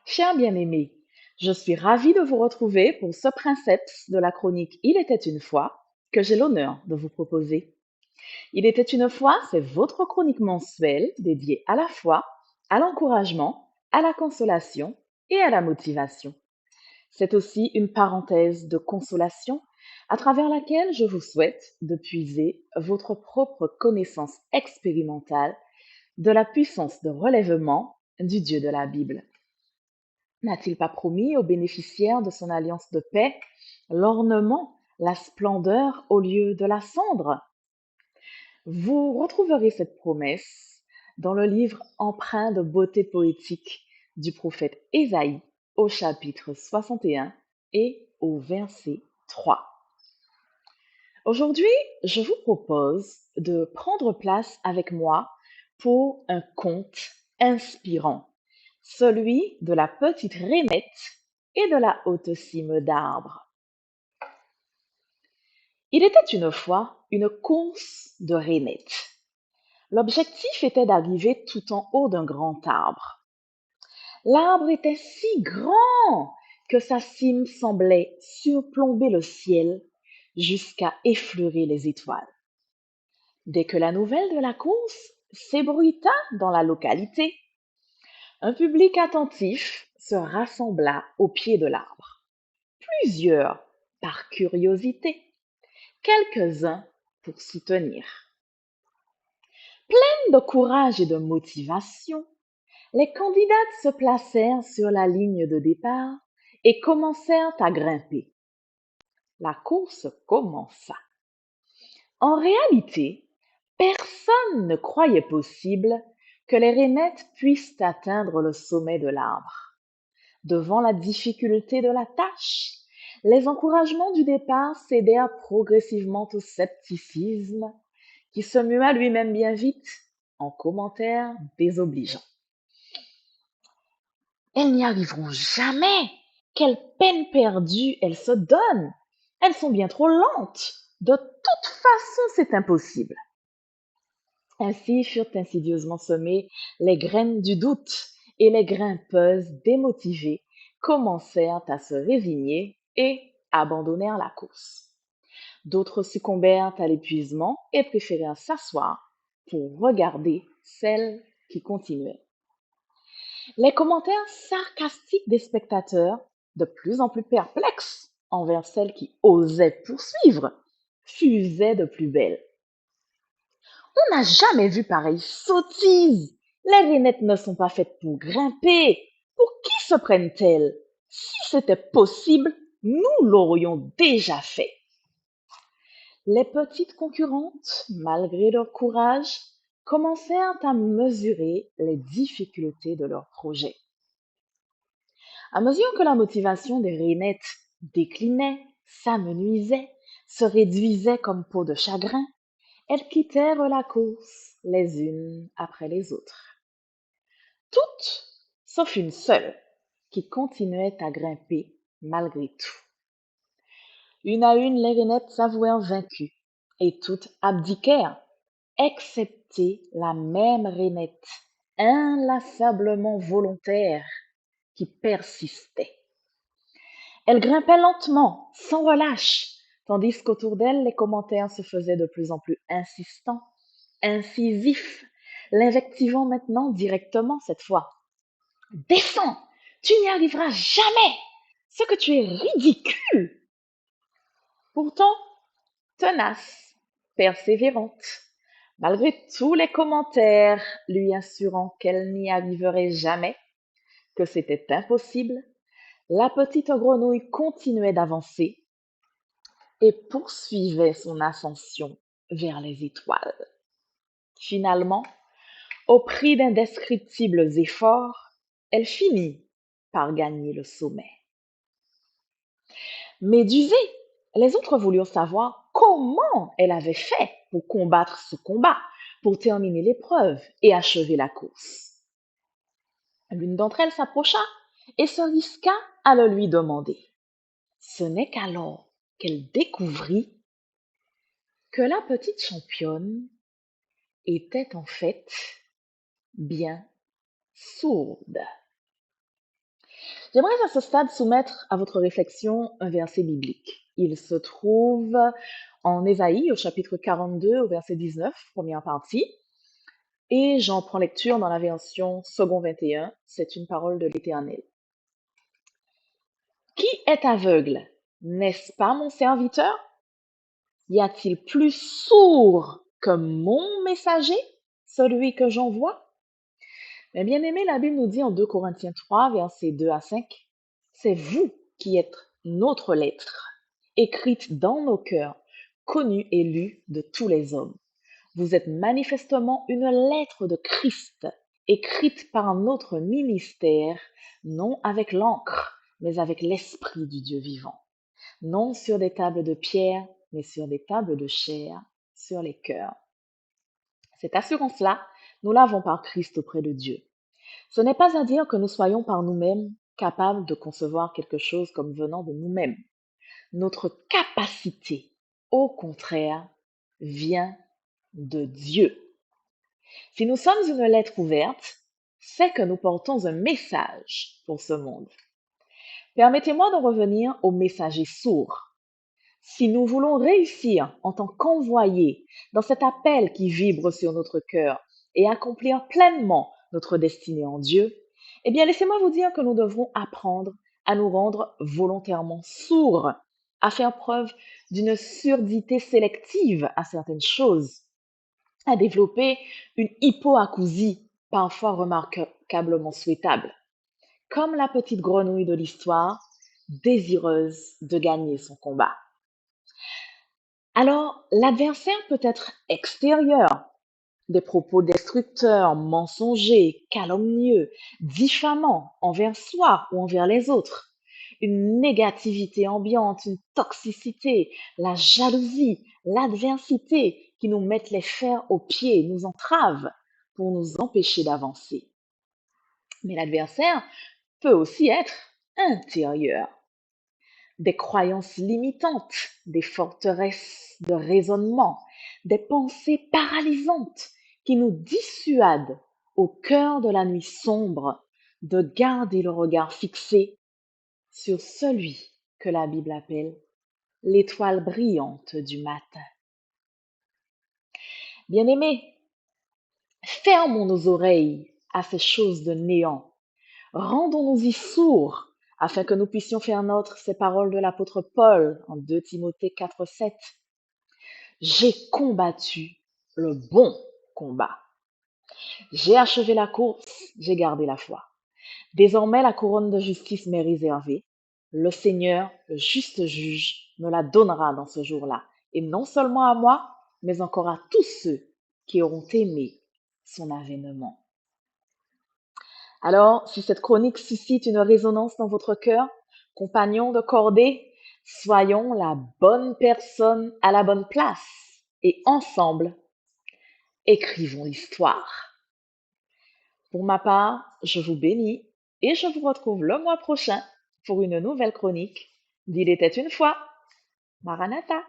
Cher bien-aimé, je suis ravie de vous retrouver pour ce princeps de la chronique Il était une fois que j'ai l'honneur de vous proposer. Il était une fois, c'est votre chronique mensuelle dédiée à la foi, à l'encouragement, à la consolation et à la motivation. C'est aussi une parenthèse de consolation à travers laquelle je vous souhaite de puiser votre propre connaissance expérimentale de la puissance de relèvement du Dieu de la Bible. N'a-t-il pas promis aux bénéficiaires de son alliance de paix l'ornement, la splendeur au lieu de la cendre? Vous retrouverez cette promesse dans le livre empreint de beauté poétique du prophète Ésaïe au chapitre 61 et au verset 3. Aujourd'hui, je vous propose de prendre place avec moi pour un conte inspirant, celui de la petite rainette et de la haute cime d'arbre. Il était une fois une course de rainettes. L'objectif était d'arriver tout en haut d'un grand arbre. L'arbre était si grand que sa cime semblait surplomber le ciel jusqu'à effleurer les étoiles. Dès que la nouvelle de la course s'ébruita dans la localité, un public attentif se rassembla au pied de l'arbre. Plusieurs par curiosité, quelques-uns pour soutenir. Pleines de courage et de motivation, les candidates se placèrent sur la ligne de départ et commencèrent à grimper. La course commença. En réalité, personne ne croyait possible que les rainettes puissent atteindre le sommet de l'arbre. Devant la difficulté de la tâche, les encouragements du départ cédèrent progressivement au scepticisme qui se mua lui-même bien vite en commentaires désobligeants. Elles n'y arriveront jamais. Quelle peine perdue elles se donnent. Elles sont bien trop lentes. De toute façon, c'est impossible. Ainsi furent insidieusement semées les graines du doute, et les grimpeuses démotivées commencèrent à se résigner et abandonnèrent la course. D'autres succombèrent à l'épuisement et préférèrent s'asseoir pour regarder celles qui continuaient. Les commentaires sarcastiques des spectateurs, de plus en plus perplexes envers celles qui osaient poursuivre, fusaient de plus belle. On n'a jamais vu pareille sottise. Les rainettes ne sont pas faites pour grimper. Pour qui se prennent-elles? Si c'était possible, nous l'aurions déjà fait. Les petites concurrentes, malgré leur courage, commencèrent à mesurer les difficultés de leur projet. À mesure que la motivation des rainettes déclinait, s'amenuisait, se réduisait comme peau de chagrin, elles quittèrent la course les unes après les autres. Toutes, sauf une seule, qui continuait à grimper malgré tout. Une à une, les rainettes s'avouèrent vaincues, et toutes abdiquèrent, excepté la même rainette, inlassablement volontaire, qui persistait. Elle grimpait lentement, sans relâche, tandis qu'autour d'elle, les commentaires se faisaient de plus en plus insistants, incisifs, l'invectivant maintenant directement cette fois. Descends, tu n'y arriveras jamais, ce que tu es ridicule. Pourtant, tenace, persévérante, malgré tous les commentaires lui assurant qu'elle n'y arriverait jamais, que c'était impossible, la petite grenouille continuait d'avancer et poursuivait son ascension vers les étoiles. Finalement, au prix d'indescriptibles efforts, elle finit par gagner le sommet. Médusée, les autres voulurent savoir comment elle avait fait pour combattre ce combat, pour terminer l'épreuve et achever la course. L'une d'entre elles s'approcha et se risqua à le lui demander. Ce n'est qu'alors qu'elle découvrit que la petite championne était en fait bien sourde. J'aimerais à ce stade soumettre à votre réflexion un verset biblique. Il se trouve en Ésaïe au chapitre 42 au verset 19, première partie, et j'en prends lecture dans la version second 21, c'est une parole de l'Éternel. Qui est aveugle? N'est-ce pas mon serviteur? Y a-t-il plus sourd que mon messager, celui que j'envoie? Mais bien aimé, la Bible nous dit en 2 Corinthiens 3, versets 2 à 5, c'est vous qui êtes notre lettre, écrite dans nos cœurs, connue et lue de tous les hommes. Vous êtes manifestement une lettre de Christ, écrite par notre ministère, non avec l'encre, mais avec l'Esprit du Dieu vivant. Non sur des tables de pierre, mais sur des tables de chair, sur les cœurs. Cette assurance-là, nous l'avons par Christ auprès de Dieu. Ce n'est pas à dire que nous soyons par nous-mêmes capables de concevoir quelque chose comme venant de nous-mêmes. Notre capacité, au contraire, vient de Dieu. Si nous sommes une lettre ouverte, c'est que nous portons un message pour ce monde. Permettez-moi de revenir au messager sourd. Si nous voulons réussir en tant qu'envoyés dans cet appel qui vibre sur notre cœur et accomplir pleinement notre destinée en Dieu, eh bien laissez-moi vous dire que nous devrons apprendre à nous rendre volontairement sourds, à faire preuve d'une surdité sélective à certaines choses, à développer une hypoacousie parfois remarquablement souhaitable, comme la petite grenouille de l'histoire, désireuse de gagner son combat. Alors, l'adversaire peut être extérieur, des propos destructeurs, mensongers, calomnieux, diffamants envers soi ou envers les autres, une négativité ambiante, une toxicité, la jalousie, l'adversité qui nous mettent les fers aux pieds, nous entravent pour nous empêcher d'avancer. Mais l'adversaire peut aussi être intérieur, des croyances limitantes, des forteresses de raisonnement, des pensées paralysantes qui nous dissuadent au cœur de la nuit sombre de garder le regard fixé sur celui que la Bible appelle l'étoile brillante du matin. Bien-aimés, fermons nos oreilles à ces choses de néant. Rendons-nous-y sourds afin que nous puissions faire nôtre ces paroles de l'apôtre Paul en 2 Timothée 4, 7. J'ai combattu le bon combat. J'ai achevé la course, j'ai gardé la foi. Désormais, la couronne de justice m'est réservée. Le Seigneur, le juste juge, me la donnera dans ce jour-là. Et non seulement à moi, mais encore à tous ceux qui auront aimé son avènement. Alors, si cette chronique suscite une résonance dans votre cœur, compagnons de cordée, soyons la bonne personne à la bonne place et ensemble, écrivons l'histoire. Pour ma part, je vous bénis et je vous retrouve le mois prochain pour une nouvelle chronique d'Il était une fois. Maranatha!